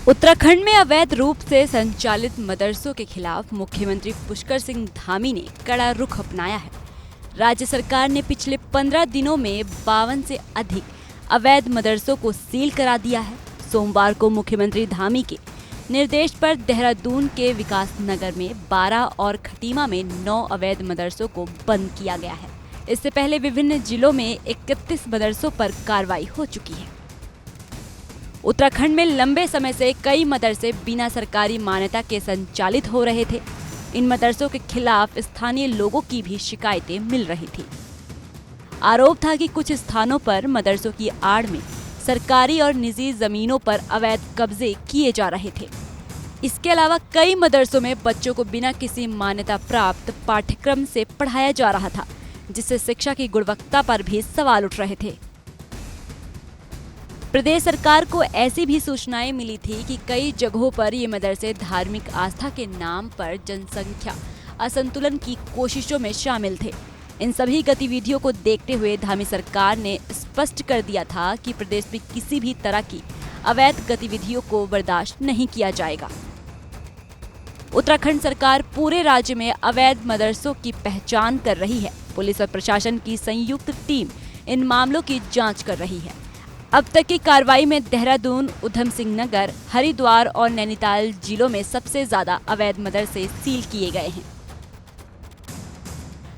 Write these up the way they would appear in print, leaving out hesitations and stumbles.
उत्तराखंड में अवैध रूप से संचालित मदरसों के खिलाफ मुख्यमंत्री पुष्कर सिंह धामी ने कड़ा रुख अपनाया है। राज्य सरकार ने पिछले 15 दिनों में 52 से अधिक अवैध मदरसों को सील करा दिया है। सोमवार को मुख्यमंत्री धामी के निर्देश पर देहरादून के विकास नगर में 12 और खटीमा में 9 अवैध मदरसों को बंद किया गया है। इससे पहले विभिन्न जिलों में 31 मदरसों पर कार्रवाई हो चुकी है। उत्तराखंड में लंबे समय से कई मदरसे बिना सरकारी मान्यता के संचालित हो रहे थे। इन मदरसों के खिलाफ स्थानीय लोगों की भी शिकायतें मिल रही थी। आरोप था कि कुछ स्थानों पर मदरसों की आड़ में सरकारी और निजी जमीनों पर अवैध कब्जे किए जा रहे थे। इसके अलावा कई मदरसों में बच्चों को बिना किसी मान्यता प्राप्त पाठ्यक्रम से पढ़ाया जा रहा था, जिससे शिक्षा की गुणवत्ता पर भी सवाल उठ रहे थे। प्रदेश सरकार को ऐसी भी सूचनाएं मिली थी कि कई जगहों पर ये मदरसे धार्मिक आस्था के नाम पर जनसंख्या असंतुलन की कोशिशों में शामिल थे। इन सभी गतिविधियों को देखते हुए धामी सरकार ने स्पष्ट कर दिया था कि प्रदेश में किसी भी तरह की अवैध गतिविधियों को बर्दाश्त नहीं किया जाएगा। उत्तराखंड सरकार पूरे राज्य में अवैध मदरसों की पहचान कर रही है। पुलिस और प्रशासन की संयुक्त टीम इन मामलों की जांच कर रही है। अब तक की कार्रवाई में देहरादून, उधम सिंह नगर, हरिद्वार और नैनीताल जिलों में सबसे ज्यादा अवैध मदरसे सील किए गए हैं।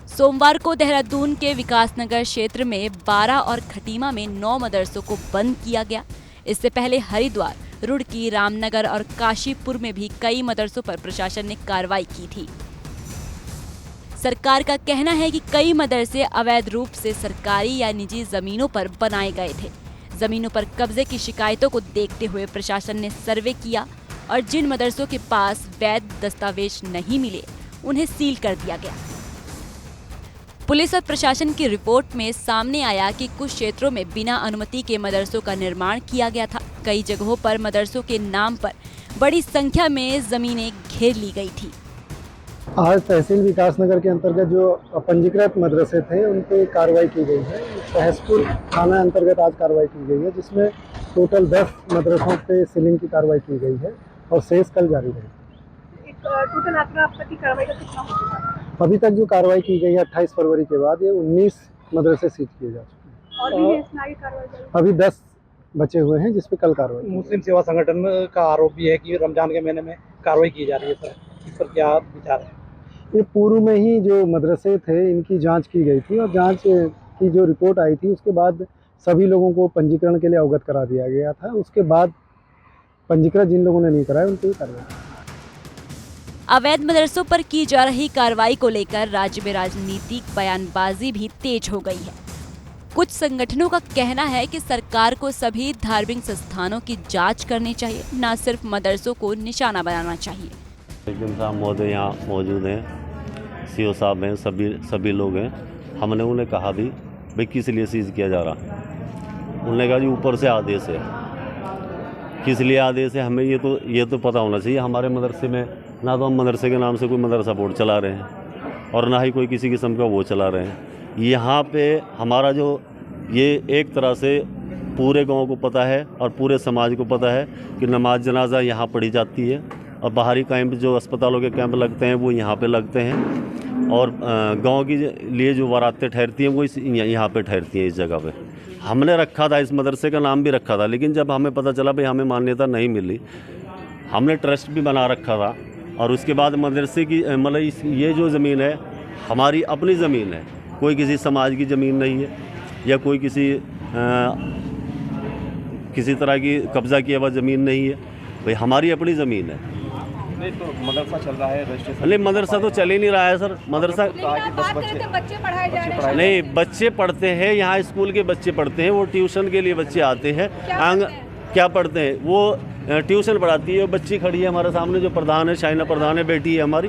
सोमवार को देहरादून के विकास नगर क्षेत्र में 12 और खटीमा में 9 मदरसों को बंद किया गया। इससे पहले हरिद्वार, रुड़की, रामनगर और काशीपुर में भी कई मदरसों पर प्रशासन ने कार्रवाई की थी। सरकार का कहना है कि कई मदरसे अवैध रूप से सरकारी या निजी जमीनों पर बनाए गए थे। जमीनों पर कब्जे की शिकायतों को देखते हुए प्रशासन ने सर्वे किया और जिन मदरसों के पास वैध दस्तावेज नहीं मिले, उन्हें सील कर दिया गया। पुलिस और प्रशासन की रिपोर्ट में सामने आया कि कुछ क्षेत्रों में बिना अनुमति के मदरसों का निर्माण किया गया था। कई जगहों पर मदरसों के नाम पर बड़ी संख्या में जमीनें घेर ली गई थी। आज तहसील विकास नगर के अंतर्गत जो अपंजीकृत मदरसे थे उन पे कार्रवाई की गई है। तहसपुर थाना अंतर्गत आज कार्रवाई की गई है, जिसमें टोटल 10 मदरसों पे सीलिंग की कार्रवाई की गई है और शेष कल जारी रहेगी। टोटल आपकी कार्रवाई का कितना होगा? अभी तक जो कार्रवाई की गई है 28 फरवरी के बाद ये 19 मदरसे सीज किए जा चुके हैं और भी कार्रवाई अभी 10 बचे हुए हैं, जिसपे कल कार्रवाई। मुस्लिम सेवा संगठन का आरोप भी है कि रमजान के महीने में कार्रवाई की जा रही है। सर, इस पर क्या विचार है? ये पूर्व में ही जो मदरसे थे इनकी जांच की गई थी और जांच की जो रिपोर्ट आई थी उसके बाद सभी लोगों को पंजीकरण के लिए अवगत करा दिया गया था। उसके बाद पंजीकरण जिन लोगों ने नहीं कराया उनकी कार्रवाई। अवैध मदरसों पर की जा रही कार्रवाई को लेकर राज्य में राजनीतिक बयानबाजी भी तेज हो गई है। कुछ संगठनों का कहना है कि सरकार को सभी धार्मिक संस्थानों की जांच करनी चाहिए, न सिर्फ मदरसों को निशाना बनाना चाहिए। लेकिन साहब महोदय यहाँ मौजूद हैं, सीओ साहब हैं, सभी लोग हैं। हमने उन्हें कहा भी भाई किस लिए सीज किया जा रहा। उन्होंने कहा जी ऊपर से आदेश है। किस लिए आदेश है हमें ये तो पता होना चाहिए। हमारे मदरसे में ना तो हम मदरसे के नाम से कोई मदरसा बोर्ड चला रहे हैं और ना ही कोई किसी किस्म का वो चला रहे हैं। यहाँ पे हमारा जो ये एक तरह से पूरे गांव को पता है और पूरे समाज को पता है कि नमाज जनाजा यहाँ पढ़ी जाती है और बाहरी कैंप जो अस्पतालों के कैंप लगते हैं वो यहाँ पे लगते हैं और गांव के लिए जो बारातें ठहरती हैं वो यहाँ पे ठहरती हैं इस जगह पे। हमने रखा था, इस मदरसे का नाम भी रखा था, लेकिन जब हमें पता चला भाई हमें मान्यता नहीं मिली, हमने ट्रस्ट भी बना रखा था और उसके बाद मदरसे की मतलब ये जो ज़मीन है हमारी अपनी ज़मीन है, कोई किसी समाज की ज़मीन नहीं है या कोई किसी तरह की कब्ज़ा किया हुआ ज़मीन नहीं है, भाई हमारी अपनी ज़मीन है। नहीं तो मदरसा चल रहा है, नहीं मदरसा तो चल ही नहीं रहा है सर। मदरसा बच्चे पढ़ाए जा रहे हैं। नहीं, बच्चे पढ़ते हैं, यहाँ स्कूल के बच्चे पढ़ते हैं, वो ट्यूशन के लिए बच्चे आते हैं। क्या पढ़ते हैं वो ट्यूशन पढ़ाती है। बच्ची खड़ी है हमारे सामने, जो प्रधान है, शाइना प्रधान है, बेटी है हमारी,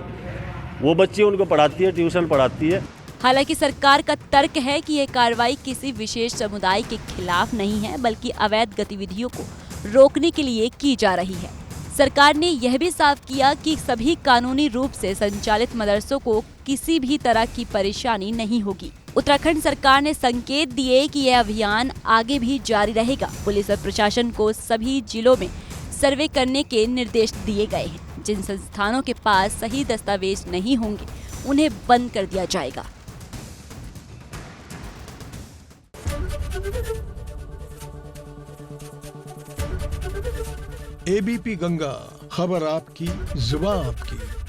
वो बच्ची उनको पढ़ाती है, ट्यूशन पढ़ाती है। हालांकि सरकार का तर्क है कि ये कार्रवाई किसी विशेष समुदाय के खिलाफ नहीं है, बल्कि अवैध गतिविधियों को रोकने के लिए की जा रही है। सरकार ने यह भी साफ किया कि सभी कानूनी रूप से संचालित मदरसों को किसी भी तरह की परेशानी नहीं होगी। उत्तराखंड सरकार ने संकेत दिए कि यह अभियान आगे भी जारी रहेगा। पुलिस और प्रशासन को सभी जिलों में सर्वे करने के निर्देश दिए गए हैं। जिन संस्थानों के पास सही दस्तावेज नहीं होंगे उन्हें बंद कर दिया जाएगा। एबीपी गंगा, खबर आपकी, जुबान आपकी।